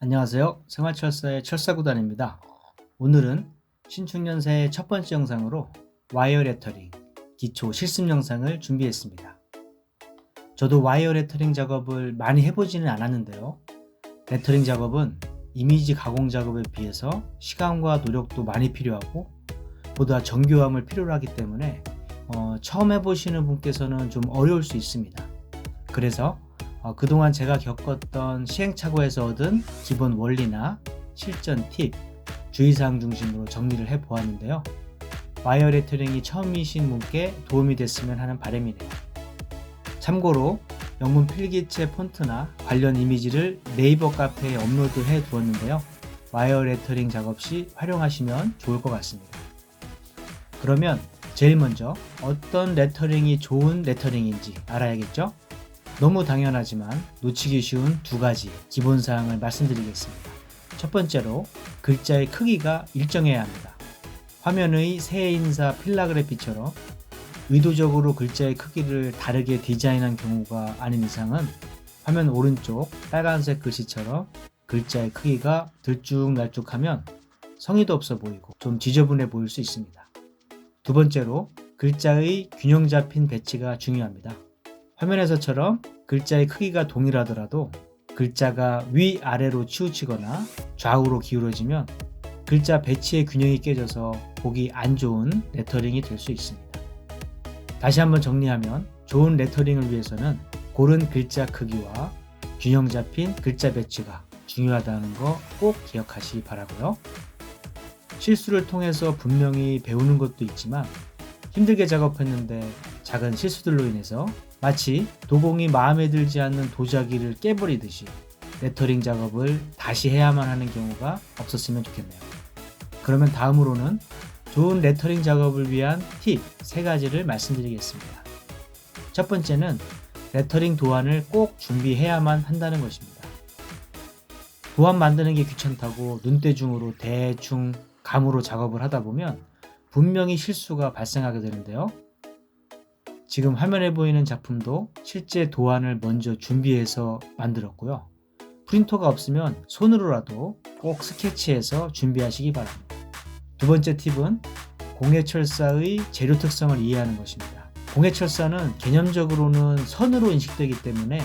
안녕하세요. 생활철사의 철사구단입니다. 오늘은 신축년사의 첫 번째 영상으로 와이어 레터링 기초 실습 영상을 준비했습니다. 저도 와이어 레터링 작업을 많이 해보지는 않았는데요. 레터링 작업은 이미지 가공 작업에 비해서 시간과 노력도 많이 필요하고 보다 정교함을 필요로 하기 때문에 처음 해보시는 분께서는 좀 어려울 수 있습니다. 그래서 그동안 제가 겪었던 시행착오에서 얻은 기본 원리나 실전 팁, 주의사항 중심으로 정리를 해보았는데요. 와이어 레터링이 처음이신 분께 도움이 됐으면 하는 바람이네요. 참고로 영문 필기체 폰트나 관련 이미지를 네이버 카페에 업로드해 두었는데요. 와이어 레터링 작업 시 활용하시면 좋을 것 같습니다. 그러면 제일 먼저 어떤 레터링이 좋은 레터링인지 알아야겠죠? 너무 당연하지만 놓치기 쉬운 두 가지 기본사항을 말씀드리겠습니다. 첫 번째로 글자의 크기가 일정해야 합니다. 화면의 새인사 필라그래피처럼 의도적으로 글자의 크기를 다르게 디자인한 경우가 아닌 이상은 화면 오른쪽 빨간색 글씨처럼 글자의 크기가 들쭉날쭉하면 성의도 없어 보이고 좀 지저분해 보일 수 있습니다. 두 번째로 글자의 균형 잡힌 배치가 중요합니다. 화면에서처럼 글자의 크기가 동일하더라도 글자가 위아래로 치우치거나 좌우로 기울어지면 글자 배치의 균형이 깨져서 보기 안 좋은 레터링이 될 수 있습니다. 다시 한번 정리하면 좋은 레터링을 위해서는 고른 글자 크기와 균형 잡힌 글자 배치가 중요하다는 거 꼭 기억하시기 바라고요. 실수를 통해서 분명히 배우는 것도 있지만 힘들게 작업했는데 작은 실수들로 인해서 마치 도공이 마음에 들지 않는 도자기를 깨버리듯이 레터링 작업을 다시 해야만 하는 경우가 없었으면 좋겠네요. 그러면 다음으로는 좋은 레터링 작업을 위한 팁 3가지를 말씀드리겠습니다. 첫 번째는 레터링 도안을 꼭 준비해야만 한다는 것입니다. 도안 만드는 게 귀찮다고 눈대중으로 대충 감으로 작업을 하다 보면 분명히 실수가 발생하게 되는데요. 지금 화면에 보이는 작품도 실제 도안을 먼저 준비해서 만들었고요. 프린터가 없으면 손으로라도 꼭 스케치해서 준비하시기 바랍니다. 두 번째 팁은 공예철사의 재료 특성을 이해하는 것입니다. 공예철사는 개념적으로는 선으로 인식되기 때문에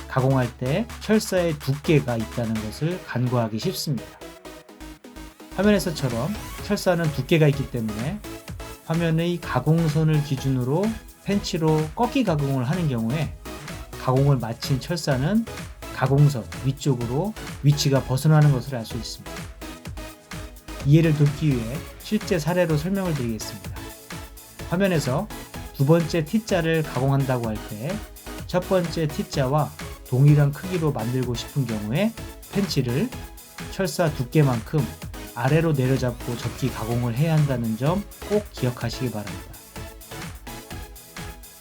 가공할 때 철사의 두께가 있다는 것을 간과하기 쉽습니다. 화면에서처럼 철사는 두께가 있기 때문에 화면의 가공선을 기준으로 펜치로 꺾기 가공을 하는 경우에 가공을 마친 철사는 가공선 위쪽으로 위치가 벗어나는 것을 알 수 있습니다. 이해를 돕기 위해 실제 사례로 설명을 드리겠습니다. 화면에서 두 번째 T자를 가공한다고 할 때 첫 번째 T자와 동일한 크기로 만들고 싶은 경우에 펜치를 철사 두께만큼 아래로 내려잡고 접기 가공을 해야 한다는 점 꼭 기억하시기 바랍니다.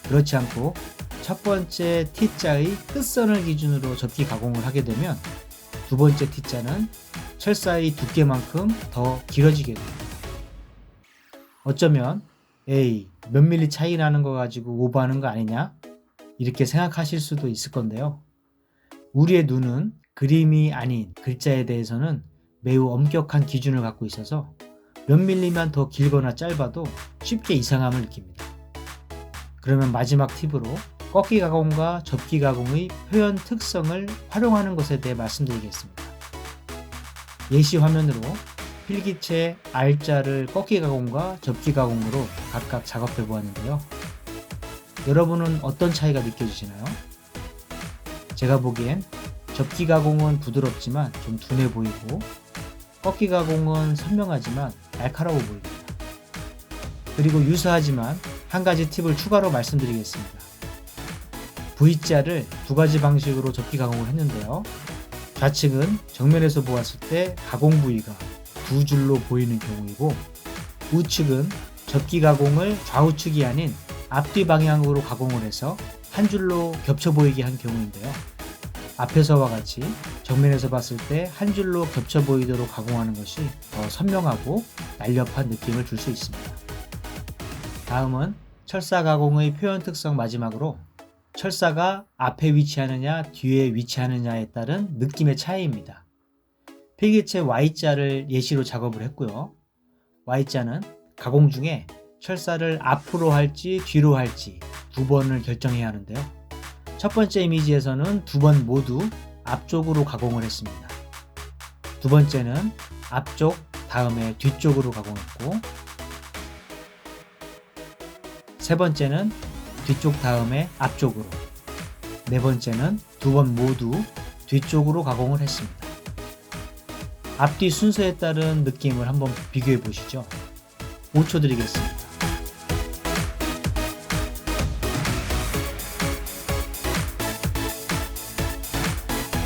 그렇지 않고 첫 번째 T자의 끝선을 기준으로 접기 가공을 하게 되면 두 번째 T자는 철사의 두께만큼 더 길어지게 됩니다. 어쩌면 에이 몇 밀리 차이 나는 거 가지고 오버하는 거 아니냐? 이렇게 생각하실 수도 있을 건데요. 우리의 눈은 그림이 아닌 글자에 대해서는 매우 엄격한 기준을 갖고 있어서 몇 밀리만 더 길거나 짧아도 쉽게 이상함을 느낍니다. 그러면 마지막 팁으로 꺾기 가공과 접기 가공의 표현 특성을 활용하는 것에 대해 말씀드리겠습니다. 예시 화면으로 필기체 R자를 꺾기 가공과 접기 가공으로 각각 작업해 보았는데요. 여러분은 어떤 차이가 느껴지시나요? 제가 보기엔 접기 가공은 부드럽지만 좀 둔해 보이고 꺾기 가공은 선명하지만 날카로워 보입니다. 그리고 유사하지만 한 가지 팁을 추가로 말씀드리겠습니다. V자를 두 가지 방식으로 접기 가공을 했는데요. 좌측은 정면에서 보았을 때 가공 부위가 두 줄로 보이는 경우이고 우측은 접기 가공을 좌우측이 아닌 앞뒤 방향으로 가공을 해서 한 줄로 겹쳐 보이게 한 경우인데요. 앞에서와 같이 정면에서 봤을 때 한 줄로 겹쳐 보이도록 가공하는 것이 더 선명하고 날렵한 느낌을 줄 수 있습니다. 다음은 철사 가공의 표현 특성 마지막으로 철사가 앞에 위치하느냐 뒤에 위치하느냐에 따른 느낌의 차이입니다. 필기체 Y자를 예시로 작업을 했고요. Y자는 가공 중에 철사를 앞으로 할지 뒤로 할지 두 번을 결정해야 하는데요. 첫 번째 이미지에서는 두 번 모두 앞쪽으로 가공을 했습니다. 두 번째는 앞쪽 다음에 뒤쪽으로 가공했고, 세 번째는 뒤쪽 다음에 앞쪽으로, 네 번째는 두 번 모두 뒤쪽으로 가공을 했습니다. 앞뒤 순서에 따른 느낌을 한번 비교해 보시죠. 5초 드리겠습니다.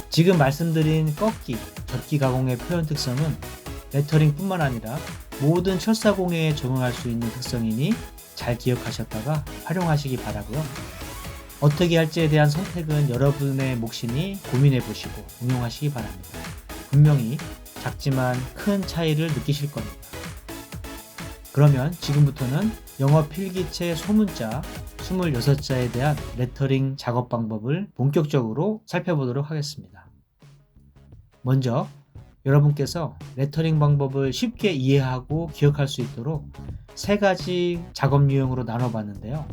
지금 말씀드린 꺾기, 접기 가공의 표현 특성은 레터링뿐만 아니라 모든 철사공예에 적용할 수 있는 특성이니 잘 기억하셨다가 활용하시기 바라고요. 어떻게 할지에 대한 선택은 여러분의 몫이니 고민해 보시고 응용하시기 바랍니다. 분명히 작지만 큰 차이를 느끼실 겁니다. 그러면 지금부터는 영어 필기체 소문자 26자에 대한 레터링 작업 방법을 본격적으로 살펴보도록 하겠습니다. 먼저 여러분께서 레터링 방법을 쉽게 이해하고 기억할 수 있도록 세 가지 작업 유형으로 나눠봤는데요.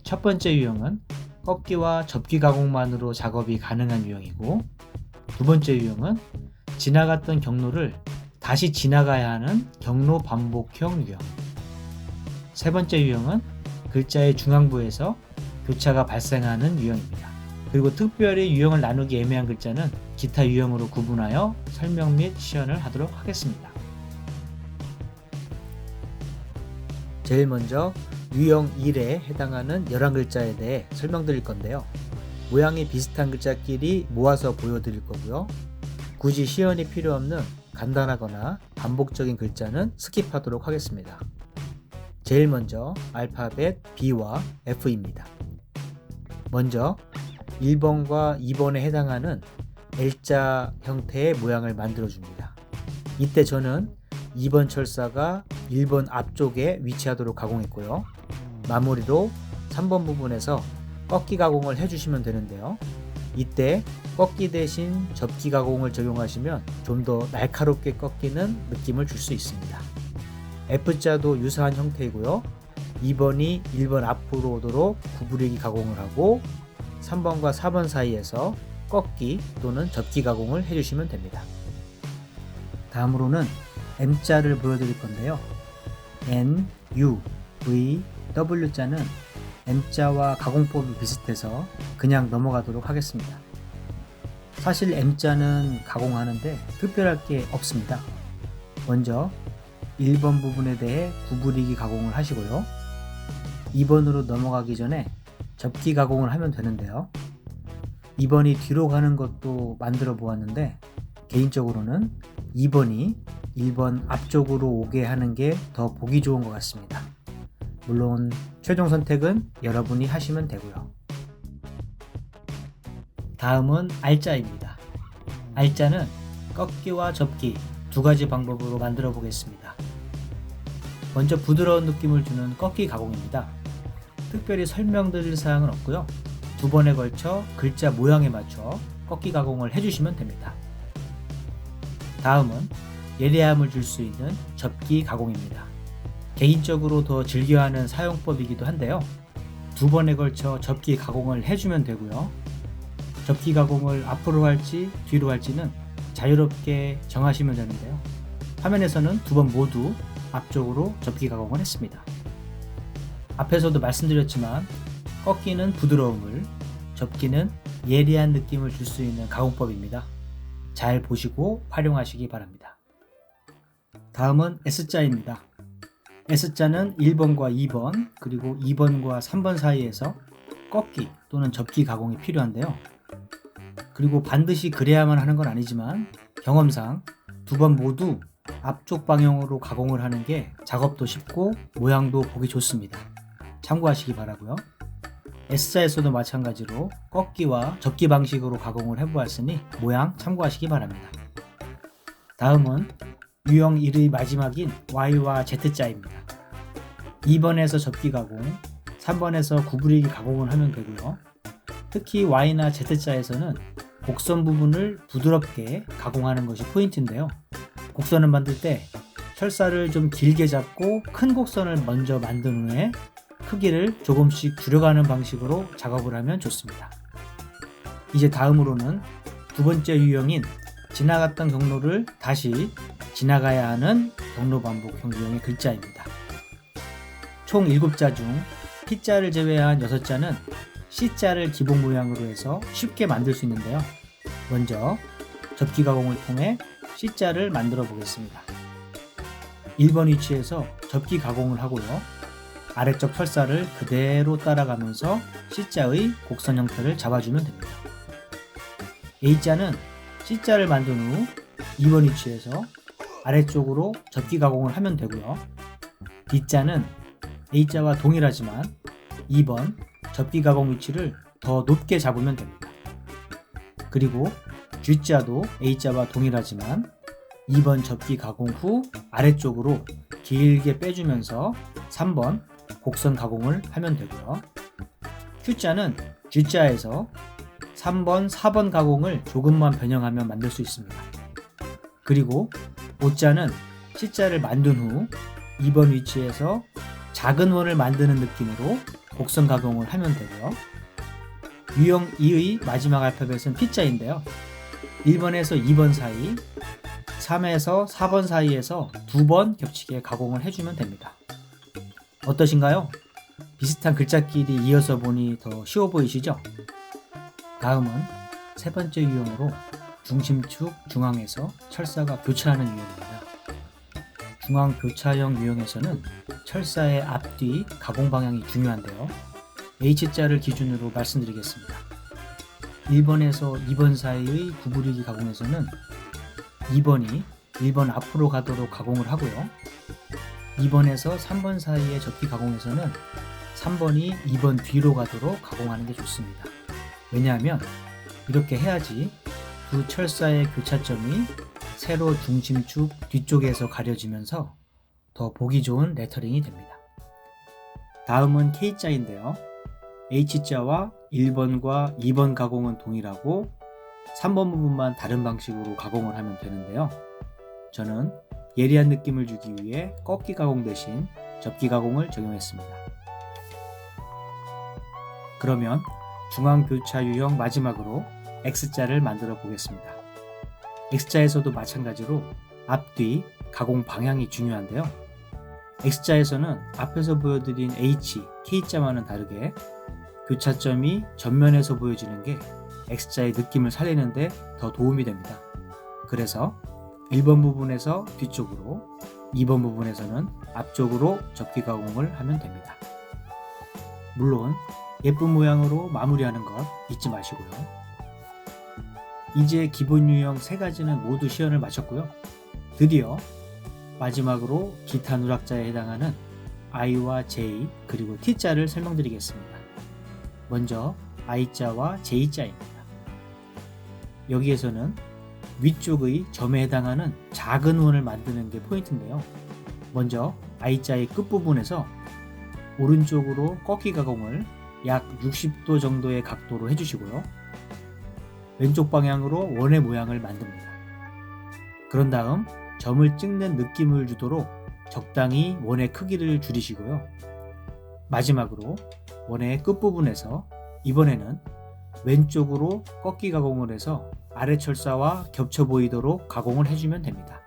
첫 번째 유형은 꺾기와 접기 가공만으로 작업이 가능한 유형이고, 두 번째 유형은 지나갔던 경로를 다시 지나가야 하는 경로 반복형 유형, 세 번째 유형은 글자의 중앙부에서 교차가 발생하는 유형입니다. 그리고 특별히 유형을 나누기 애매한 글자는 기타 유형으로 구분하여 설명 및 시연을 하도록 하겠습니다. 제일 먼저 유형 1에 해당하는 11글자에 대해 설명드릴 건데요. 모양이 비슷한 글자끼리 모아서 보여드릴 거고요. 굳이 시연이 필요 없는 간단하거나 반복적인 글자는 스킵하도록 하겠습니다. 제일 먼저 알파벳 B와 F입니다. 먼저 1번과 2번에 해당하는 L자 형태의 모양을 만들어 줍니다. 이때 저는 2번 철사가 1번 앞쪽에 위치하도록 가공했고요. 마무리로 3번 부분에서 꺾기 가공을 해주시면 되는데요. 이때 꺾기 대신 접기 가공을 적용하시면 좀 더 날카롭게 꺾이는 느낌을 줄 수 있습니다. F자도 유사한 형태이고요. 2번이 1번 앞으로 오도록 구부리기 가공을 하고 3번과 4번 사이에서 꺾기 또는 접기 가공을 해주시면 됩니다. 다음으로는 M자를 보여드릴 건데요. N, U, V, W자는 M자와 가공법이 비슷해서 그냥 넘어가도록 하겠습니다. 사실 M자는 가공하는데 특별할 게 없습니다. 먼저 1번 부분에 대해 구부리기 가공을 하시고요. 2번으로 넘어가기 전에 접기 가공을 하면 되는데요. 2번이 뒤로 가는 것도 만들어 보았는데 개인적으로는 2번이 1번 앞쪽으로 오게 하는 게 더 보기 좋은 것 같습니다. 물론 최종 선택은 여러분이 하시면 되고요. 다음은 R자입니다. R자는 꺾기와 접기 두 가지 방법으로 만들어 보겠습니다. 먼저 부드러운 느낌을 주는 꺾기 가공입니다. 특별히 설명드릴 사항은 없고요. 두 번에 걸쳐 글자 모양에 맞춰 꺾기 가공을 해주시면 됩니다. 다음은 예리함을 줄 수 있는 접기 가공입니다. 개인적으로 더 즐겨하는 사용법이기도 한데요. 두 번에 걸쳐 접기 가공을 해주면 되고요. 접기 가공을 앞으로 할지 뒤로 할지는 자유롭게 정하시면 되는데요. 화면에서는 두 번 모두 앞쪽으로 접기 가공을 했습니다. 앞에서도 말씀드렸지만 꺾기는 부드러움을, 접기는 예리한 느낌을 줄 수 있는 가공법입니다. 잘 보시고 활용하시기 바랍니다. 다음은 S자입니다. S자는 1번과 2번 그리고 2번과 3번 사이에서 꺾기 또는 접기 가공이 필요한데요. 그리고 반드시 그래야만 하는 건 아니지만 경험상 두 번 모두 앞쪽 방향으로 가공을 하는 게 작업도 쉽고 모양도 보기 좋습니다. 참고하시기 바라고요. S자에서도 마찬가지로 꺾기와 접기 방식으로 가공을 해보았으니 모양 참고하시기 바랍니다. 다음은 유형 1의 마지막인 Y와 Z자입니다. 2번에서 접기 가공, 3번에서 구부리기 가공을 하면 되고요. 특히 Y나 Z자에서는 곡선 부분을 부드럽게 가공하는 것이 포인트인데요. 곡선을 만들 때 철사를 좀 길게 잡고 큰 곡선을 먼저 만든 후에 크기를 조금씩 줄여가는 방식으로 작업을 하면 좋습니다. 이제 다음으로는 두 번째 유형인 지나갔던 경로를 다시 지나가야 하는 경로 반복형 유형의 글자입니다. 총 7자 중 T자를 제외한 6자는 C자를 기본 모양으로 해서 쉽게 만들 수 있는데요. 먼저 접기 가공을 통해 C자를 만들어 보겠습니다. 1번 위치에서 접기 가공을 하고요. 아래쪽 철사를 그대로 따라가면서 C자의 곡선 형태를 잡아주면 됩니다. A자는 C자를 만든 후 2번 위치에서 아래쪽으로 접기 가공을 하면 되고요. D자는 A자와 동일하지만 2번 접기 가공 위치를 더 높게 잡으면 됩니다. 그리고 G자도 A자와 동일하지만 2번 접기 가공 후 아래쪽으로 길게 빼주면서 3번 곡선 가공을 하면 되고요. Q자는 G자에서 3번, 4번 가공을 조금만 변형하면 만들 수 있습니다. 그리고 O자는 C자를 만든 후 2번 위치에서 작은 원을 만드는 느낌으로 곡선 가공을 하면 되고요. 유형 2의 마지막 알파벳은 P자인데요. 1번에서 2번 사이, 3에서 4번 사이에서 2번 겹치게 가공을 해주면 됩니다. 어떠신가요? 비슷한 글자끼리 이어서 보니 더 쉬워 보이시죠? 다음은 세 번째 유형으로 중심축 중앙에서 철사가 교차하는 유형입니다. 중앙 교차형 유형에서는 철사의 앞뒤 가공 방향이 중요한데요. H자를 기준으로 말씀드리겠습니다. 1번에서 2번 사이의 구부리기 가공에서는 2번이 1번 앞으로 가도록 가공을 하고요. 2번에서 3번 사이의 접기 가공에서는 3번이 2번 뒤로 가도록 가공하는 게 좋습니다. 왜냐하면 이렇게 해야지 두 철사의 교차점이 세로 중심축 뒤쪽에서 가려지면서 더 보기 좋은 레터링이 됩니다. 다음은 K자인데요. H자와 1번과 2번 가공은 동일하고 3번 부분만 다른 방식으로 가공을 하면 되는데요. 저는 예리한 느낌을 주기 위해 꺾기 가공 대신 접기 가공을 적용했습니다. 그러면 중앙교차 유형 마지막으로 X자를 만들어 보겠습니다. X자에서도 마찬가지로 앞뒤 가공 방향이 중요한데요. X자에서는 앞에서 보여드린 H, K자와는 다르게 교차점이 전면에서 보여지는 게 X자의 느낌을 살리는데 더 도움이 됩니다. 그래서 1번 부분에서 뒤쪽으로, 2번 부분에서는 앞쪽으로 접기 가공을 하면 됩니다. 물론 예쁜 모양으로 마무리하는 것 잊지 마시고요. 이제 기본 유형 3가지는 모두 시연을 마쳤고요. 드디어 마지막으로 기타 누락자에 해당하는 I와 J 그리고 T자를 설명드리겠습니다. 먼저 I자와 J자입니다. 여기에서는 위쪽의 점에 해당하는 작은 원을 만드는 게 포인트인데요. 먼저 I자의 끝부분에서 오른쪽으로 꺾기 가공을 약 60도 정도의 각도로 해주시고요. 왼쪽 방향으로 원의 모양을 만듭니다. 그런 다음 점을 찍는 느낌을 주도록 적당히 원의 크기를 줄이시고요. 마지막으로 원의 끝부분에서 이번에는 왼쪽으로 꺾기 가공을 해서 아래 철사와 겹쳐 보이도록 가공을 해주면 됩니다.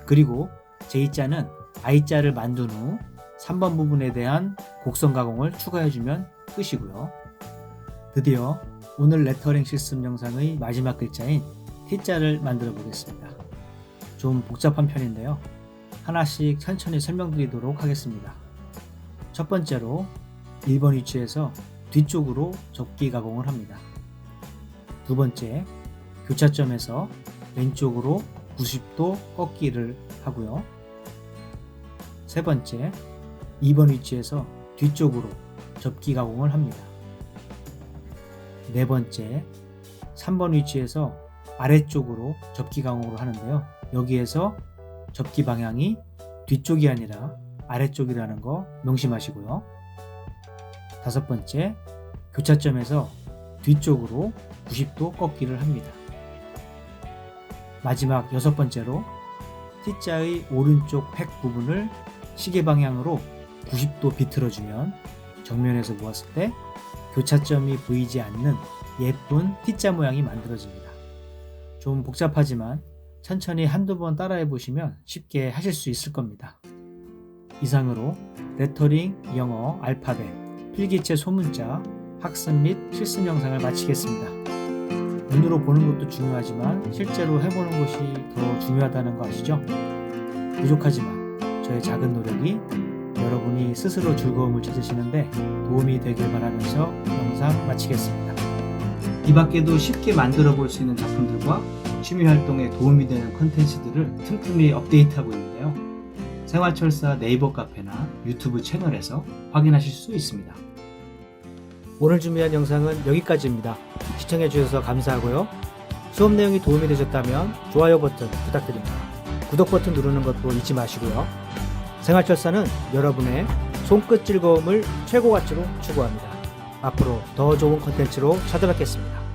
그리고 J자는 I자를 만든 후 3번 부분에 대한 곡선 가공을 추가해주면 끝이고요. 드디어 오늘 레터링 실습 영상의 마지막 글자인 T자를 만들어 보겠습니다. 좀 복잡한 편인데요. 하나씩 천천히 설명드리도록 하겠습니다. 첫 번째로 1번 위치에서 뒤쪽으로 접기 가공을 합니다. 두 번째, 교차점에서 왼쪽으로 90도 꺾기를 하고요. 세 번째, 2번 위치에서 뒤쪽으로 접기 가공을 합니다. 네 번째, 3번 위치에서 아래쪽으로 접기 가공을 하는데요. 여기에서 접기 방향이 뒤쪽이 아니라 아래쪽이라는 거 명심하시고요. 다섯 번째, 교차점에서 뒤쪽으로 90도 꺾기를 합니다. 마지막 6번째로 T자의 오른쪽 획 부분을 시계 방향으로 90도 비틀어주면 정면에서 보았을 때 교차점이 보이지 않는 예쁜 T자 모양이 만들어집니다. 좀 복잡하지만 천천히 한두 번 따라해 보시면 쉽게 하실 수 있을 겁니다. 이상으로 레터링, 영어, 알파벳, 필기체 소문자, 학습 및 실습 영상을 마치겠습니다. 눈으로 보는 것도 중요하지만 실제로 해보는 것이 더 중요하다는 거 아시죠? 부족하지만 저의 작은 노력이 여러분이 스스로 즐거움을 찾으시는데 도움이 되길 바라면서 영상 마치겠습니다. 이 밖에도 쉽게 만들어 볼 수 있는 작품들과 취미 활동에 도움이 되는 컨텐츠들을 틈틈이 업데이트하고 있는데요. 생활철사 네이버 카페나 유튜브 채널에서 확인하실 수 있습니다. 오늘 준비한 영상은 여기까지입니다. 시청해 주셔서 감사하고요. 수업 내용이 도움이 되셨다면 좋아요 버튼 부탁드립니다. 구독 버튼 누르는 것도 잊지 마시고요. 생활철사는 여러분의 손끝 즐거움을 최고 가치로 추구합니다. 앞으로 더 좋은 컨텐츠로 찾아뵙겠습니다.